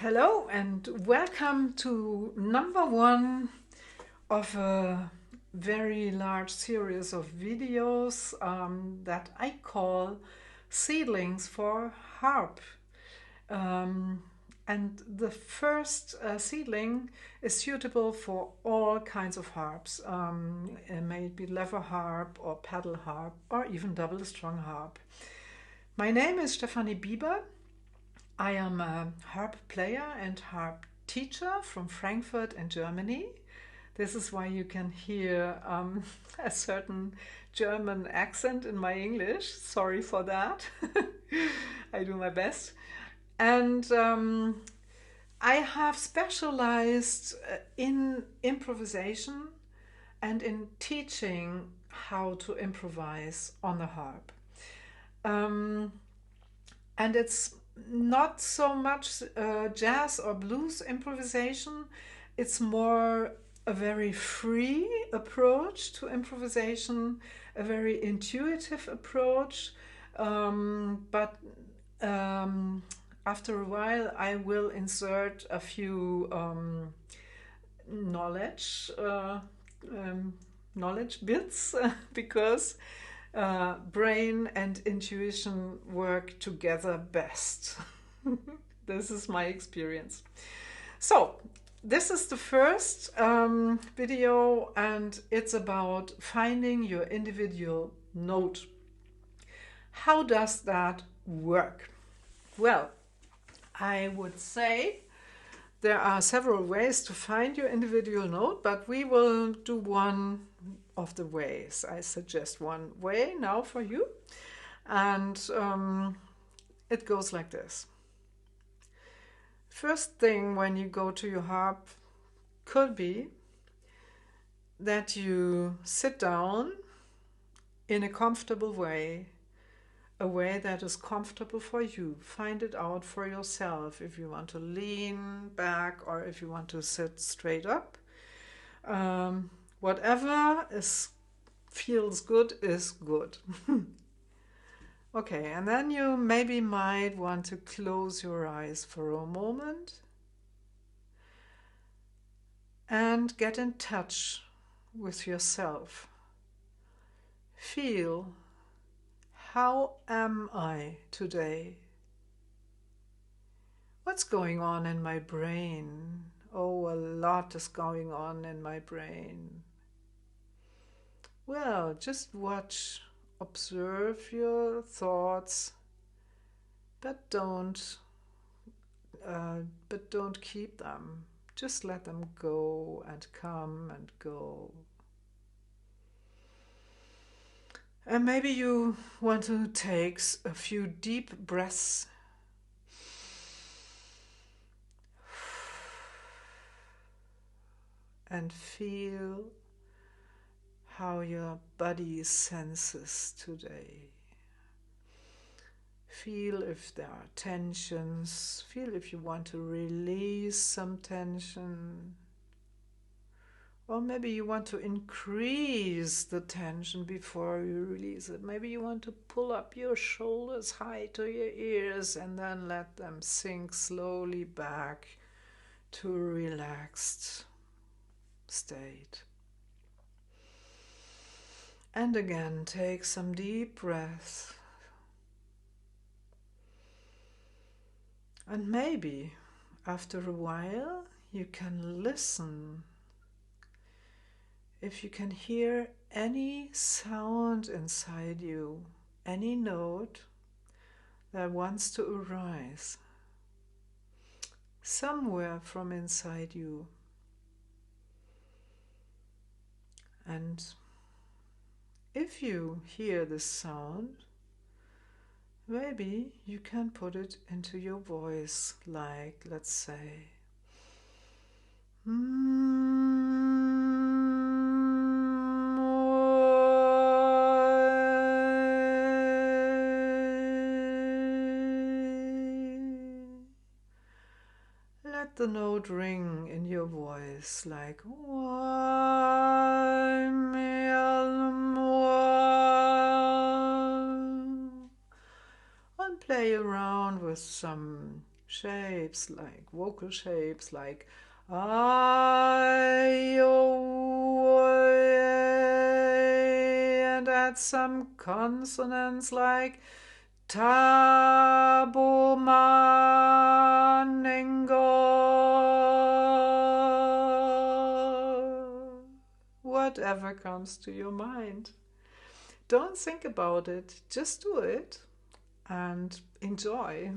Hello and welcome to number one of a very large series of videos that I call Seedlings for Harp. And the first seedling is suitable for all kinds of harps. It may be lever harp or pedal harp or even double strung harp. My name is Stefanie Bieber. I am a harp player and harp teacher from Frankfurt in Germany. This is why you can hear a certain German accent in my English. Sorry for that. I do my best. And I have specialized in improvisation and in teaching how to improvise on the harp. And it's not so much jazz or blues improvisation. It's more a very free approach to improvisation, a very intuitive approach. But after a while, I will insert a few knowledge bits because brain and intuition work together best. This is my experience. So this is the first video, and it's about finding your individual note. How does that work? Well, I would say there are several ways to find your individual note, but we will do one of the ways. I suggest one way now for you, and it goes like this. First thing when you go to your harp could be that you sit down in a comfortable way, a way that is comfortable for you. Find it out for yourself if you want to lean back or if you want to sit straight up. Whatever feels good is good. Okay, and then you maybe might want to close your eyes for a moment and get in touch with yourself. Feel, how am I today? What's going on in my brain? Oh, a lot is going on in my brain. Well, just watch, observe your thoughts, but don't keep them. Just let them go and come and go. And maybe you want to take a few deep breaths. And feel how your body senses today. Feel if there are tensions. Feel if you want to release some tension. Or maybe you want to increase the tension before you release it. Maybe you want to pull up your shoulders high to your ears and then let them sink slowly back to a relaxed state. And again, take some deep breaths. And maybe after a while you can listen. If you can hear any sound inside you, any note that wants to arise somewhere from inside you. And if you hear this sound, maybe you can put it into your voice, like, let's say, let the note ring in your voice, like, and play around with some shapes, like vocal shapes, like I, O, A, and add some consonants like Tabo, Manengo. Whatever comes to your mind. Don't think about it, just do it and enjoy.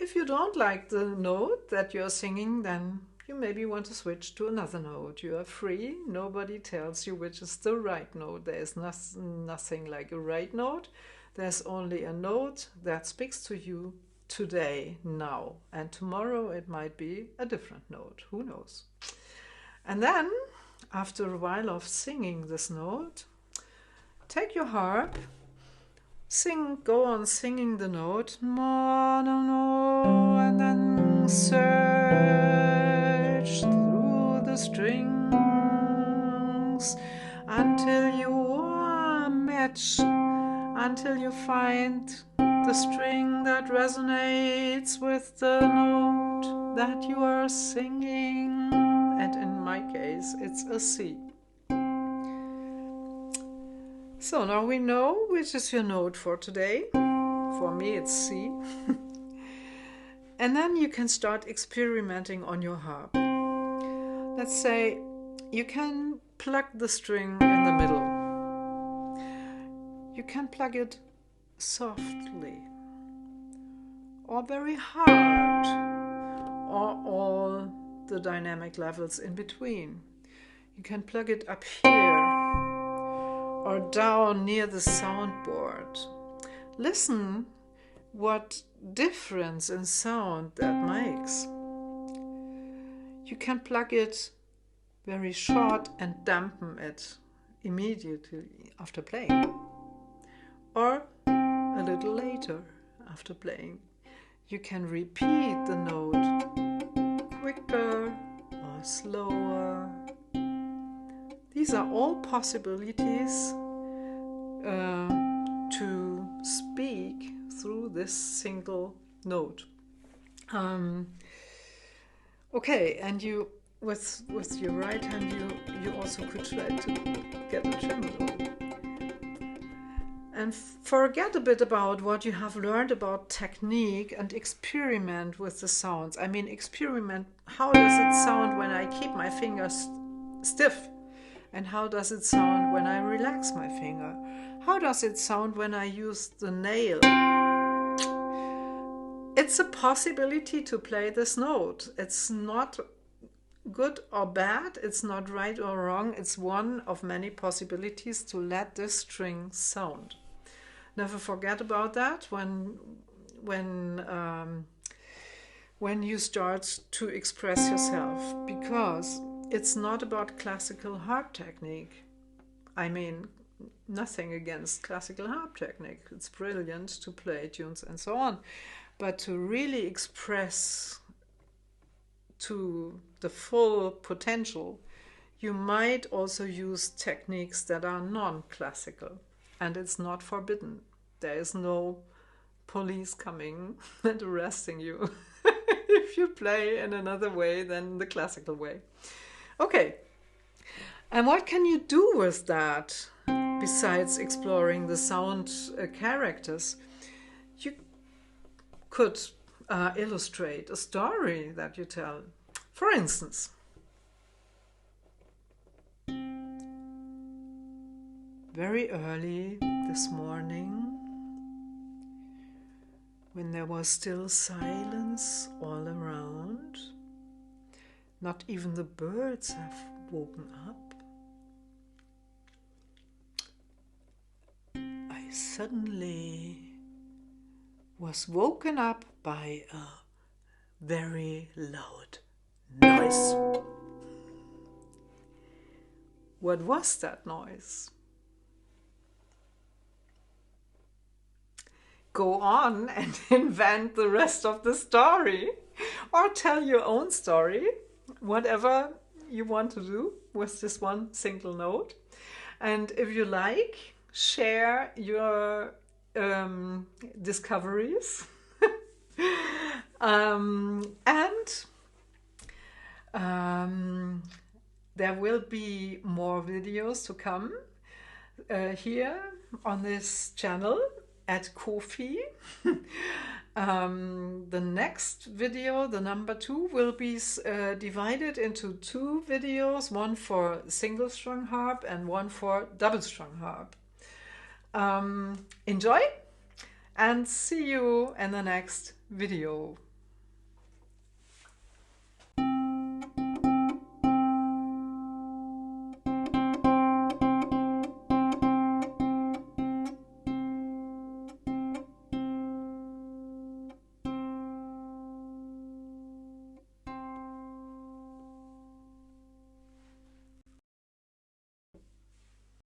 If you don't like the note that you're singing, then you maybe want to switch to another note. You are free. Nobody tells you which is the right note. There is nothing like a right note. There's only a note that speaks to you today, now. And tomorrow it might be a different note. Who knows? And then, after a while of singing this note, take your harp, go on singing the note, and then search through the strings until you match, until you find the string that resonates with the note that you are singing. And in my case, it's a C. So now we know which is your note for today. For me, it's C. And then you can start experimenting on your harp. Let's say you can plug the string in the middle. You can plug it softly or very hard, or all the dynamic levels in between. You can plug it up here or down near the soundboard. Listen what difference in sound that makes. You can plug it very short and dampen it immediately after playing, or a little later after playing. You can repeat the note quicker or slower. These are all possibilities to speak through this single note. Okay, and you with your right hand you also could try to get a tremolo. And forget a bit about what you have learned about technique and experiment with the sounds. I mean, experiment, how does it sound when I keep my fingers stiff? And how does it sound when I relax my finger? How does it sound when I use the nail? It's a possibility to play this note. It's not good or bad, it's not right or wrong. It's one of many possibilities to let this string sound. Never forget about that when you start to express yourself, because it's not about classical harp technique. I mean, nothing against classical harp technique. It's brilliant to play tunes and so on. But to really express to the full potential, you might also use techniques that are non-classical. And it's not forbidden. There is no police coming and arresting you if you play in another way than the classical way. Okay, and what can you do with that besides exploring the sound characters? You could illustrate a story that you tell. For instance, very early this morning, when there was still silence all around, not even the birds have woken up, I suddenly was woken up by a very loud noise. What was that noise? Go on and invent the rest of the story, or tell your own story, whatever you want to do with this one single note. And if you like, share your discoveries And there will be more videos to come here on this channel at Ko-fi. The next video, the number 2, will be divided into 2 videos, one for single strung harp and one for double strung harp. Enjoy and see you in the next video.